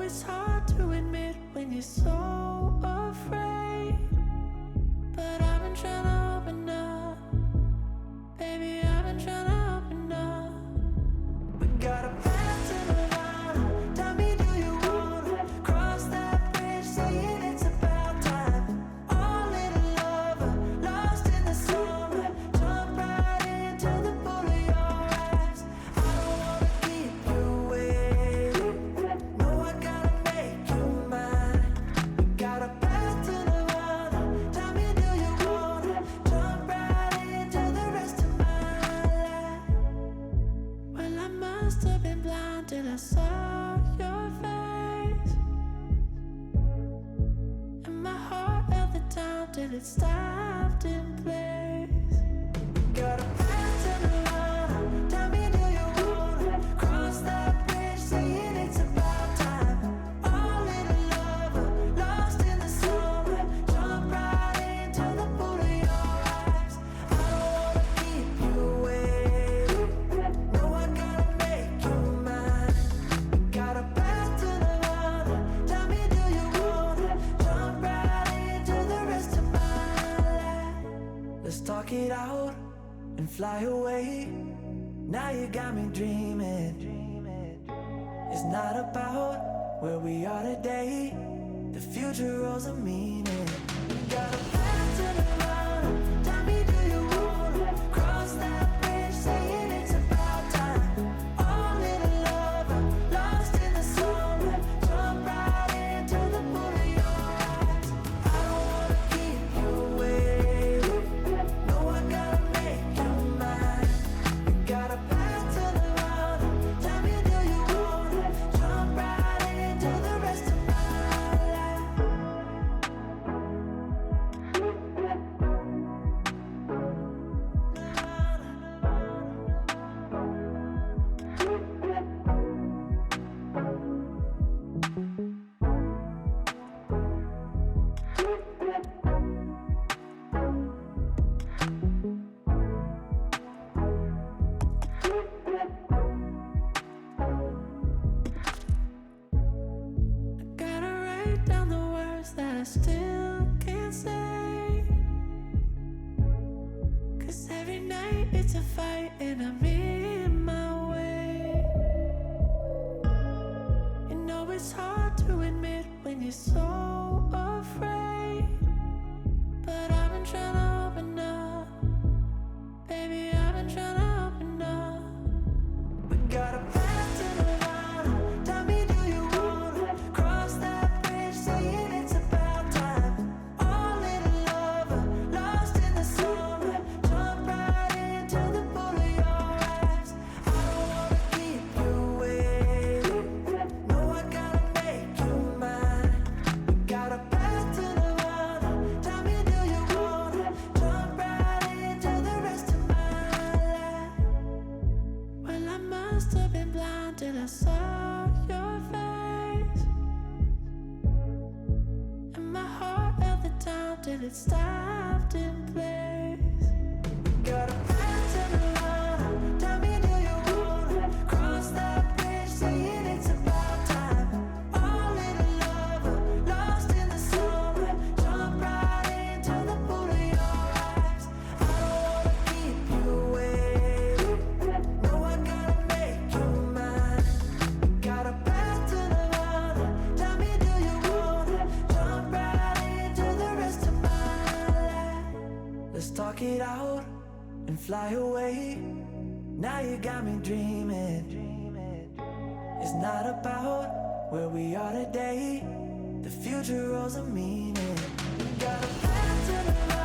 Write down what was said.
it's hard to admit when you're so afraid, but I've been trying to open up. Baby, I've been trying to open up. We got a path to Nirvana. Tell me, do you wanna cross that bridge? Saying it's about time. All little lover, lost in the summer. Jump right into the pool of your eyes. I don't wanna keep you waiting. No, I gotta make you mine. We got a path to Nirvana. Tell me, do you wanna jump right into the rest of my life? Well, I must have been blind till I saw your face, and my heart held the time till it stopped in place. Got a path to Nirvana. Tell me, do you wanna cross that bridge? Saying it's about time. All little lover, lost in the summer. Jump right into the pool of your eyes. I don't wanna keep you waiting. No, I gotta make you mine. We got a path to Nirvana. Tell me, do you wanna jump right into the rest of my life? Let's talk it out and fly away. Now you got me dreaming. It's not about where we are today. The future holds a meaning. We got a path to Nirvana. Tell me, do you wanna cross that bridge? Saying it's about time. All little lover, lost in the summer. Jump right into the pool of your eyes. I don't wanna keep you waiting. No, I gotta make you mine. We got a path to Nirvana. Tell me, do you wanna jump right into the rest of my life? I gotta write down the words that I still can't say, 'cause every night it's a fight and I'm in my way. You know it's hard to admit when you're so afraid, but I've been trying to open up. Baby, I've been trying to open up. We got a path to Nirvana. Tell me, do you wanna cross that bridge? Saying it's about time. All little lover, lost in the summer. Jump right into the pool of your eyes. I don't wanna keep you waiting. No, I gotta make you mine. We got a path to Nirvana. Tell me, do you wanna jump right into the rest of my life? Well, I must have been blind till I saw your face, and my heart held the time till it stopped in place. Got a path to Nirvana. Tell me, do you wanna cross that bridge? Saying it's about time. All little lover, lost in the summer. Jump right into the pool of your eyes. I don't wanna keep you waiting. No, I gotta make you mine. We got a path to Nirvana. Tell me, do you wanna jump right into the rest of my life? Let's talk it out and fly away. Now you got me dreaming. It's not about where we are today. The future holds a meaning. We got a path to Nirvana.